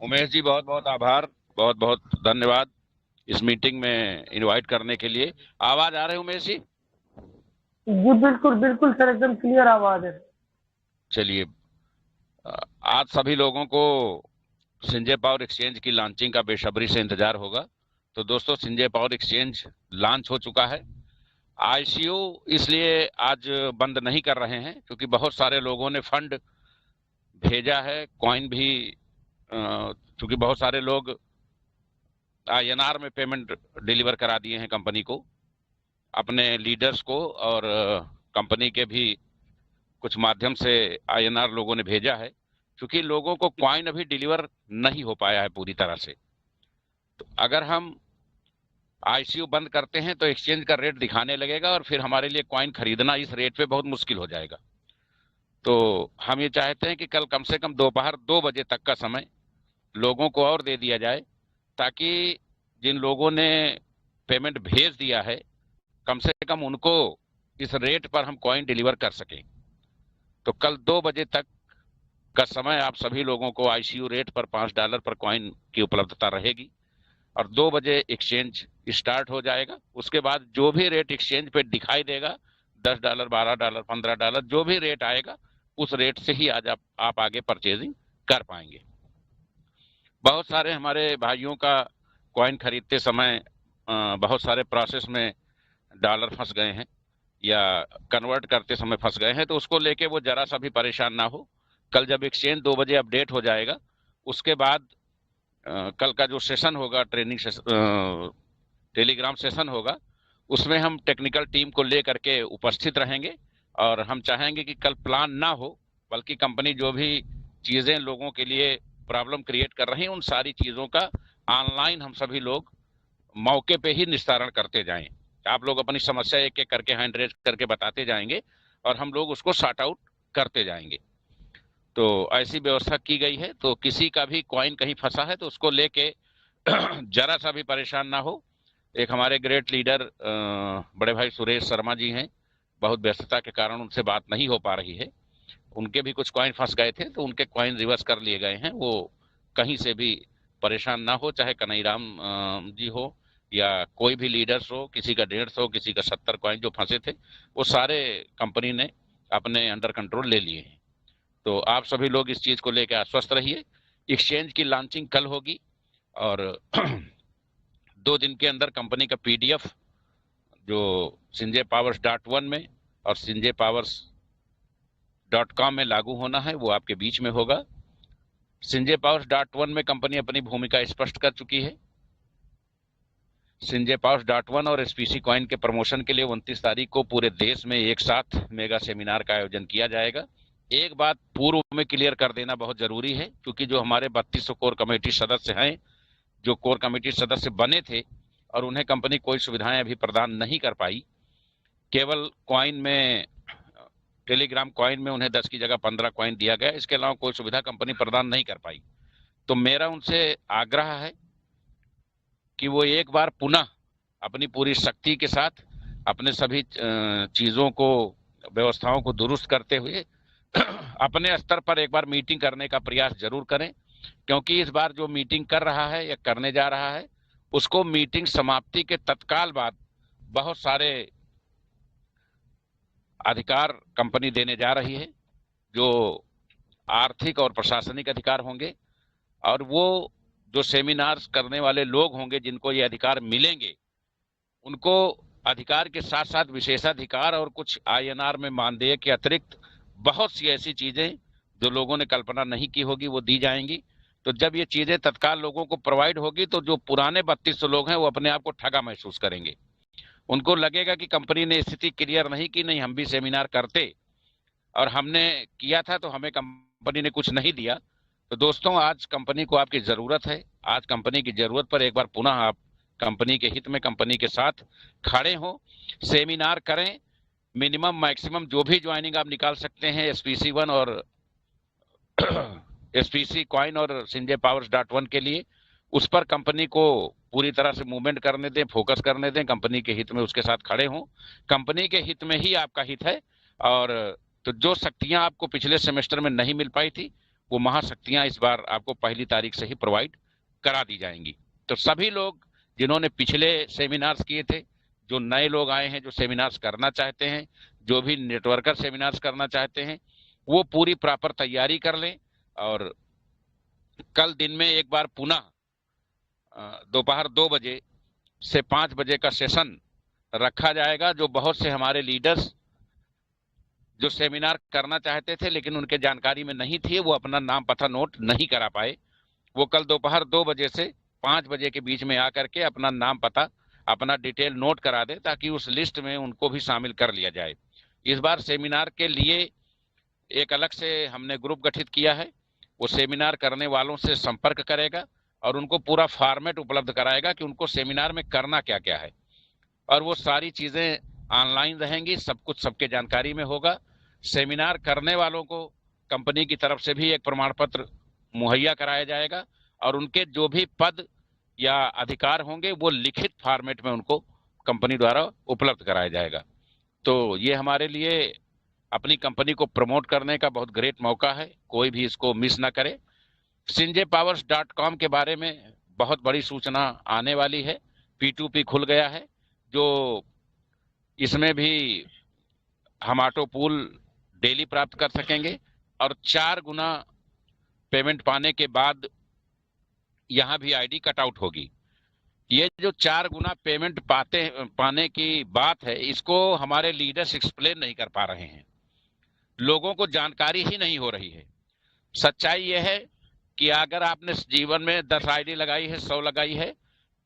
उमेश जी, बहुत बहुत आभार। बहुत बहुत धन्यवाद इस मीटिंग में इनवाइट करने के लिए। आवाज आ रही है उमेश जी? जी बिल्कुल बिल्कुल सर, एकदम क्लियर आवाज है। चलिए, आज सभी लोगों को संजय पावर एक्सचेंज की लॉन्चिंग का बेसब्री से इंतजार होगा। तो दोस्तों, संजय पावर एक्सचेंज लॉन्च हो चुका है। आईसीयू इसलिए आज बंद नहीं कर रहे हैं क्योंकि बहुत सारे लोगों ने फंड भेजा है, कॉइन भी, क्योंकि बहुत सारे लोग आईएनआर में पेमेंट डिलीवर करा दिए हैं कंपनी को, अपने लीडर्स को, और कंपनी के भी कुछ माध्यम से आईएनआर लोगों ने भेजा है। क्योंकि लोगों को क्वाइन अभी डिलीवर नहीं हो पाया है पूरी तरह से। तो अगर हम आईसीयू बंद करते हैं तो एक्सचेंज का रेट दिखाने लगेगा और फिर हमारे लिए क्वाइन खरीदना इस रेट पे बहुत मुश्किल हो जाएगा। तो हम ये चाहते हैं कि कल कम से कम दोपहर 2 बजे तक का समय लोगों को और दे दिया जाए, ताकि जिन लोगों ने पेमेंट भेज दिया है कम से कम उनको इस रेट पर हम कॉइन डिलीवर कर सकें। तो कल 2 बजे तक का समय आप सभी लोगों को आईसीयू रेट पर $5 पर कॉइन की उपलब्धता रहेगी और 2 बजे एक्सचेंज स्टार्ट हो जाएगा। उसके बाद जो भी रेट एक्सचेंज पे दिखाई देगा, $10, $12, $15, जो भी रेट आएगा उस रेट से ही आज आप आगे परचेजिंग कर पाएंगे। बहुत सारे हमारे भाइयों का कॉइन खरीदते समय बहुत सारे प्रोसेस में डॉलर फंस गए हैं या कन्वर्ट करते समय फंस गए हैं, तो उसको लेके वो जरा सा भी परेशान ना हो। कल जब एक्सचेंज 2 बजे अपडेट हो जाएगा, उसके बाद कल का जो सेशन होगा, टेलीग्राम सेशन होगा, उसमें हम टेक्निकल टीम को लेकर के उपस्थित रहेंगे। और हम चाहेंगे कि कल प्लान ना हो, बल्कि कंपनी जो भी चीजें लोगों के लिए प्रॉब्लम क्रिएट कर रही हैं उन सारी चीजों का ऑनलाइन हम सभी लोग मौके पे ही निस्तारण करते जाएं। आप लोग अपनी समस्या एक एक करके हैंड रेज करके बताते जाएंगे और हम लोग उसको सॉर्ट आउट करते जाएंगे। तो ऐसी व्यवस्था की गई है। तो किसी का भी कॉइन कहीं फंसा है तो उसको लेके जरा सा भी परेशान ना हो। एक हमारे ग्रेट लीडर बड़े भाई सुरेश शर्मा जी हैं, बहुत व्यस्तता के कारण उनसे बात नहीं हो पा रही है। उनके भी कुछ कॉइन फंस गए थे तो उनके कॉइन रिवर्स कर लिए गए हैं। वो कहीं से भी परेशान ना हो, चाहे कन्हैयाराम जी हो या कोई भी लीडर्स हो, किसी का 150, किसी का 70 कॉइन जो फंसे थे वो सारे कंपनी ने अपने अंडर कंट्रोल ले लिए हैं। तो आप सभी लोग इस चीज को लेकर आश्वस्त रहिए। एक्सचेंज की लॉन्चिंग कल होगी और 2 दिन के अंदर कंपनी का पीडीएफ जो संजय पावर्स .1 में और संजय पावर्स .com में लागू होना है वो आपके बीच में होगा। संजय पावर्स .1 में कंपनी अपनी भूमिका स्पष्ट कर चुकी है। संजय पावर्स .1 और एसपीसी कॉइन के प्रमोशन के लिए 29 तारीख को पूरे देश में एक साथ मेगा सेमिनार का आयोजन किया जाएगा। एक बात पूर्व में क्लियर कर देना बहुत जरूरी है, क्योंकि जो हमारे 3200 कोर कमेटी सदस्य हैं, जो कोर कमेटी सदस्य बने थे और उन्हें कंपनी कोई सुविधाएं अभी प्रदान नहीं कर पाई, केवल कॉइन में, टेलीग्राम कॉइन में उन्हें 10 की जगह 15 कॉइन दिया गया, इसके अलावा कोई सुविधा कंपनी प्रदान नहीं कर पाई। तो मेरा उनसे आग्रह है कि वो एक बार पुनः अपनी पूरी शक्ति के साथ अपने सभी चीजों को, व्यवस्थाओं को दुरुस्त करते हुए अपने स्तर पर एक बार मीटिंग करने का प्रयास जरूर करें। क्योंकि इस बार जो मीटिंग कर रहा है या करने जा रहा है, उसको मीटिंग समाप्ति के तत्काल बाद बहुत सारे अधिकार कंपनी देने जा रही है, जो आर्थिक और प्रशासनिक अधिकार होंगे। और वो जो सेमिनार्स करने वाले लोग होंगे जिनको ये अधिकार मिलेंगे, उनको अधिकार के साथ साथ विशेषाधिकार और कुछ आईएनआर में मानदेय के अतिरिक्त बहुत सी ऐसी चीजें जो लोगों ने कल्पना नहीं की होगी वो दी जाएंगी। तो जब ये चीजें तत्काल लोगों को प्रोवाइड होगी तो जो पुराने 3200 लोग हैं वो अपने आप को ठगा महसूस करेंगे। उनको लगेगा कि कंपनी ने स्थिति क्लियर नहीं की, नहीं हम भी सेमिनार करते और हमने किया था तो हमें कंपनी ने कुछ नहीं दिया। तो दोस्तों, आज कंपनी को आपकी जरूरत है। आज कंपनी की जरूरत पर एक बार पुनः आप कंपनी के हित में कंपनी के साथ खड़े हो, सेमिनार करें। मिनिमम मैक्सिमम जो भी ज्वाइनिंग आप निकाल सकते हैं SPC1 और SPC कॉइन और संजय पावर्स .1 के लिए, उस पर कंपनी को पूरी तरह से मूवमेंट करने दें, फोकस करने दें, कंपनी के हित में उसके साथ खड़े हों। कंपनी के हित में ही आपका हित है। और तो जो शक्तियां आपको पिछले सेमेस्टर में नहीं मिल पाई थी वो महाशक्तियां इस बार आपको पहली तारीख से ही प्रोवाइड करा दी जाएंगी। तो सभी लोग जिन्होंने पिछले सेमिनार्स किए थे, जो नए लोग आए हैं, जो सेमिनार्स करना चाहते हैं, जो भी नेटवर्कर सेमिनार्स करना चाहते हैं, वो पूरी प्रॉपर तैयारी कर लें। और कल दिन में एक बार पुनः दोपहर 2 बजे से 5 बजे का सेशन रखा जाएगा। जो बहुत से हमारे लीडर्स जो सेमिनार करना चाहते थे लेकिन उनके जानकारी में नहीं थी, वो अपना नाम पता नोट नहीं करा पाए, वो कल दोपहर 2 बजे से 5 बजे के बीच में आकर के अपना नाम पता, अपना डिटेल नोट करा दे, ताकि उस लिस्ट में उनको भी शामिल कर लिया जाए। इस बार सेमिनार के लिए एक अलग से हमने ग्रुप गठित किया है। वो सेमिनार करने वालों से संपर्क करेगा और उनको पूरा फॉर्मेट उपलब्ध कराएगा कि उनको सेमिनार में करना क्या क्या है, और वो सारी चीजें ऑनलाइन रहेंगी, सब कुछ सबके जानकारी में होगा। सेमिनार करने वालों को कंपनी की तरफ से भी एक प्रमाण पत्र मुहैया कराया जाएगा और उनके जो भी पद या अधिकार होंगे वो लिखित फॉर्मेट में उनको कंपनी द्वारा उपलब्ध कराया जाएगा। तो ये हमारे लिए अपनी कंपनी को प्रमोट करने का बहुत ग्रेट मौका है, कोई भी इसको मिस ना करे। sinjaypowers.com के बारे में बहुत बड़ी सूचना आने वाली है। P2P खुल गया है, जो इसमें भी हम ऑटो पूल डेली प्राप्त कर सकेंगे और 4 गुना पेमेंट पाने के बाद यहां भी आईडी कट आउट होगी। ये जो 4 गुना पेमेंट पाने की बात है, इसको हमारे लीडर्स एक्सप्लेन नहीं कर पा रहे हैं, लोगों को जानकारी ही नहीं हो रही है। सच्चाई यह है कि अगर आपने जीवन में 10 आईडी लगाई है, 100 लगाई है,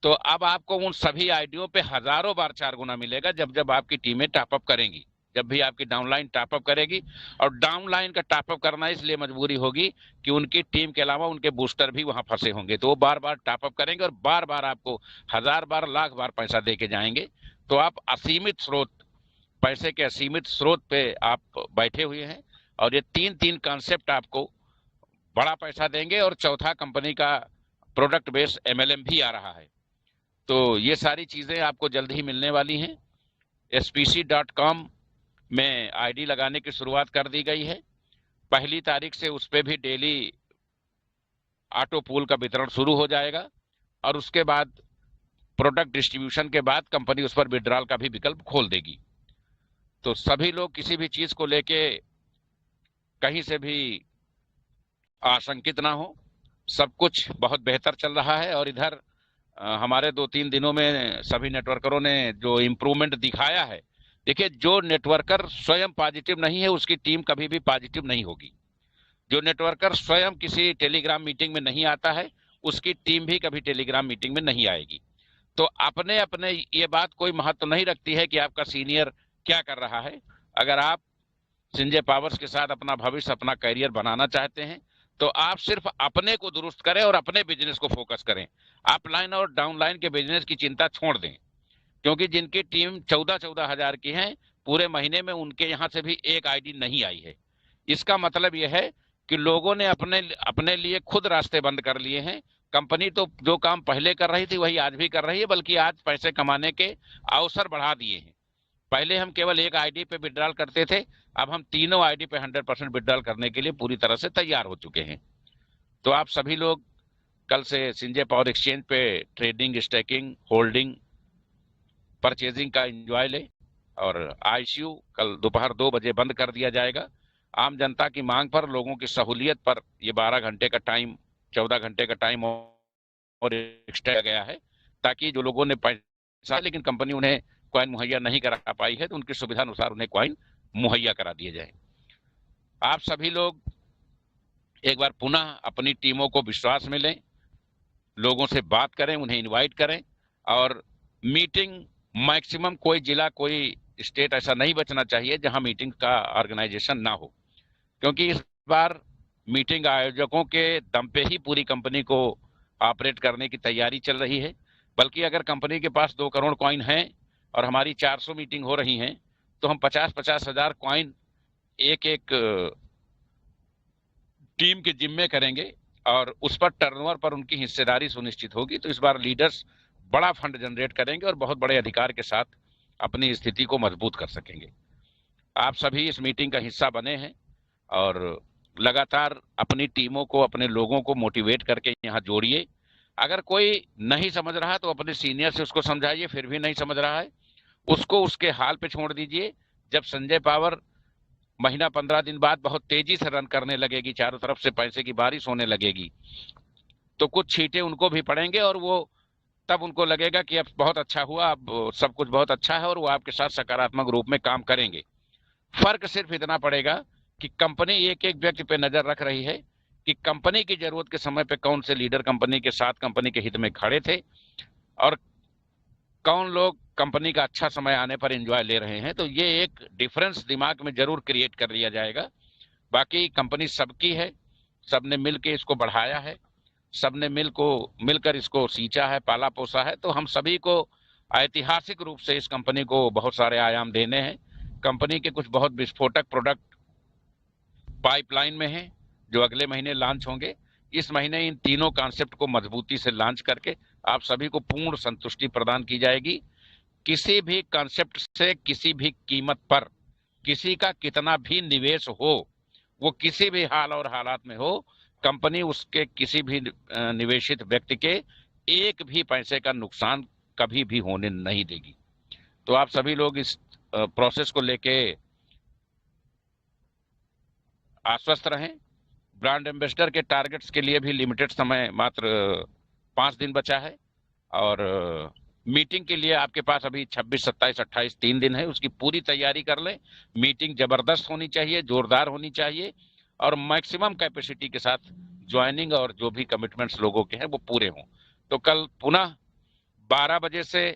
तो अब आपको उन सभी आईडियों पे हजारों बार 4 गुना मिलेगा जब जब आपकी टीमें टॉपअप करेंगी, जब भी आपकी डाउनलाइन टॉपअप करेगी। और डाउनलाइन का टॉपअप करना इसलिए मजबूरी होगी कि उनकी टीम के अलावा उनके बूस्टर भी वहां फंसे होंगे, तो वो बार बार टॉपअप करेंगे और बार बार आपको 1000 बार, लाख बार पैसा दे के जाएंगे। तो आप असीमित स्रोत, पैसे के असीमित स्रोत पे आप बैठे हुए हैं और ये 3 कॉन्सेप्ट आपको बड़ा पैसा देंगे। और चौथा, कंपनी का प्रोडक्ट बेस MLM भी आ रहा है। तो ये सारी चीजें आपको जल्द ही मिलने वाली हैं। spc.com में आईडी लगाने की शुरुआत कर दी गई है। पहली तारीख से उस पर भी डेली ऑटो पूल का वितरण शुरू हो जाएगा और उसके बाद प्रोडक्ट डिस्ट्रीब्यूशन के बाद कंपनी उस पर विड्रॉल का भी विकल्प खोल देगी। तो सभी लोग किसी भी चीज को लेके कहीं से भी आशंकित ना हो, सब कुछ बहुत बेहतर चल रहा है। और इधर हमारे 2-3 दिनों में सभी नेटवर्करों ने जो इम्प्रूवमेंट दिखाया है, देखिए, जो नेटवर्कर स्वयं पॉजिटिव नहीं है उसकी टीम कभी भी पॉजिटिव नहीं होगी। जो नेटवर्कर स्वयं किसी टेलीग्राम मीटिंग में नहीं आता है उसकी टीम भी कभी टेलीग्राम मीटिंग में नहीं आएगी। तो अपने अपने ये बात कोई महत्व नहीं रखती है कि आपका सीनियर क्या कर रहा है। अगर आप संजय पावर्स के साथ अपना भविष्य, अपना करियर बनाना चाहते हैं तो आप सिर्फ अपने को दुरुस्त करें और अपने बिजनेस को फोकस करें। अपलाइन और डाउनलाइन के बिजनेस की चिंता छोड़ दें, क्योंकि जिनकी टीम 14-14 हजार की है, पूरे महीने में उनके यहां से भी एक आईडी नहीं आई है। इसका मतलब यह है कि लोगों ने अपने लिए खुद रास्ते बंद कर लिए हैं। कंपनी तो जो काम पहले कर रही थी वही आज भी कर रही है, बल्कि आज पैसे कमाने के अवसर बढ़ा दिए हैं। पहले हम केवल एक आईडी पे विड्रॉल करते थे, अब हम तीनों आईडी पे 100% विड्रॉल करने के लिए पूरी तरह से तैयार हो चुके हैं। तो आप सभी लोग कल से संजय पावर एक्सचेंज पे ट्रेडिंग, स्टेकिंग, होल्डिंग, परचेजिंग का एंजॉय ले। और ICU कल दोपहर 2 बजे बंद कर दिया जाएगा। आम जनता की मांग पर, लोगों की सहूलियत पर ये 12 घंटे का टाइम, 14 घंटे का टाइम और एक्स्ट्रा गया है, ताकि जो लोगों ने पैसा लेकिन कंपनी उन्हें कॉइन मुहैया नहीं करा पाई है तो उनकी सुविधा अनुसार उन्हें कॉइन मुहैया करा दिए जाए। आप सभी लोग एक बार पुनः अपनी टीमों को विश्वास में लें, लोगों से बात करें, उन्हें इनवाइट करें और मीटिंग मैक्सिमम, कोई जिला, कोई स्टेट ऐसा नहीं बचना चाहिए जहां मीटिंग का ऑर्गेनाइजेशन ना हो, क्योंकि इस बार मीटिंग आयोजकों के दम पे ही पूरी कंपनी को ऑपरेट करने की तैयारी चल रही है। बल्कि अगर कंपनी के पास 2 करोड़ कॉइन हैं और हमारी 400 मीटिंग हो रही हैं तो हम 50-50 हजार कॉइन एक एक टीम के जिम्मे करेंगे और उस पर टर्नओवर पर उनकी हिस्सेदारी सुनिश्चित होगी। तो इस बार लीडर्स बड़ा फंड जनरेट करेंगे और बहुत बड़े अधिकार के साथ अपनी स्थिति को मजबूत कर सकेंगे। आप सभी इस मीटिंग का हिस्सा बने हैं और लगातार अपनी टीमों को, अपने लोगों को मोटिवेट करके यहाँ जोड़िए। अगर कोई नहीं समझ रहा तो अपने सीनियर से उसको समझाइए, फिर भी नहीं समझ रहा है उसको उसके हाल पे छोड़ दीजिए। जब संजय पावर महीना 15 दिन बाद बहुत तेजी से रन करने लगेगी, चारों तरफ से पैसे की बारिश होने लगेगी, तो कुछ छींटे उनको भी पड़ेंगे और वो तब उनको लगेगा कि अब बहुत अच्छा हुआ, अब सब कुछ बहुत अच्छा है, और वो आपके साथ सकारात्मक रूप में काम करेंगे। फर्क सिर्फ इतना पड़ेगा कि कंपनी एक एक व्यक्ति पे नजर रख रही है कि कंपनी की जरूरत के समय पे कौन से लीडर कंपनी के साथ, कंपनी के हित में खड़े थे, और कौन लोग कंपनी का अच्छा समय आने पर एंजॉय ले रहे हैं। तो ये एक डिफरेंस दिमाग में जरूर क्रिएट कर लिया जाएगा। बाकी कंपनी सबकी है, सबने मिल के इसको बढ़ाया है, सबने मिलकर इसको सींचा है, पाला पोसा है। तो हम सभी को ऐतिहासिक रूप से इस कंपनी को बहुत सारे आयाम देने हैं। कंपनी के कुछ बहुत विस्फोटक प्रोडक्ट पाइपलाइन में हैं जो अगले महीने लॉन्च होंगे। इस महीने इन तीनों कॉन्सेप्ट को मजबूती से लॉन्च करके आप सभी को पूर्ण संतुष्टि प्रदान की जाएगी। किसी भी कॉन्सेप्ट से किसी भी कीमत पर किसी का कितना भी निवेश हो, वो किसी भी हाल और हालात में हो, कंपनी उसके किसी भी निवेशित व्यक्ति के एक भी पैसे का नुकसान कभी भी होने नहीं देगी। तो आप सभी लोग इस प्रोसेस को लेके आश्वस्त रहें। ब्रांड एम्बेसडर के टारगेट्स के लिए भी लिमिटेड समय, मात्र 5 दिन बचा है, और मीटिंग के लिए आपके पास अभी 26, 27, 28 3 दिन है। उसकी पूरी तैयारी कर लें। मीटिंग जबरदस्त होनी चाहिए, जोरदार होनी चाहिए, और मैक्सिमम कैपेसिटी के साथ ज्वाइनिंग और जो भी कमिटमेंट्स लोगों के हैं वो पूरे हों। तो कल पुनः 12 बजे से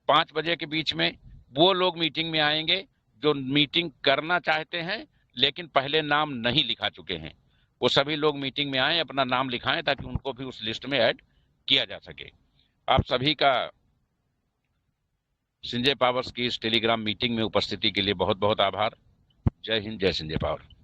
5 बजे के बीच में वो लोग मीटिंग में आएंगे जो मीटिंग करना चाहते हैं लेकिन पहले नाम नहीं लिखा चुके हैं। वो सभी लोग मीटिंग में आए, अपना नाम लिखाएं ताकि उनको भी उस लिस्ट में ऐड किया जा सके। आप सभी का संजय पावर्स की इस टेलीग्राम मीटिंग में उपस्थिति के लिए बहुत बहुत आभार। जय हिंद, जय संजय पावर।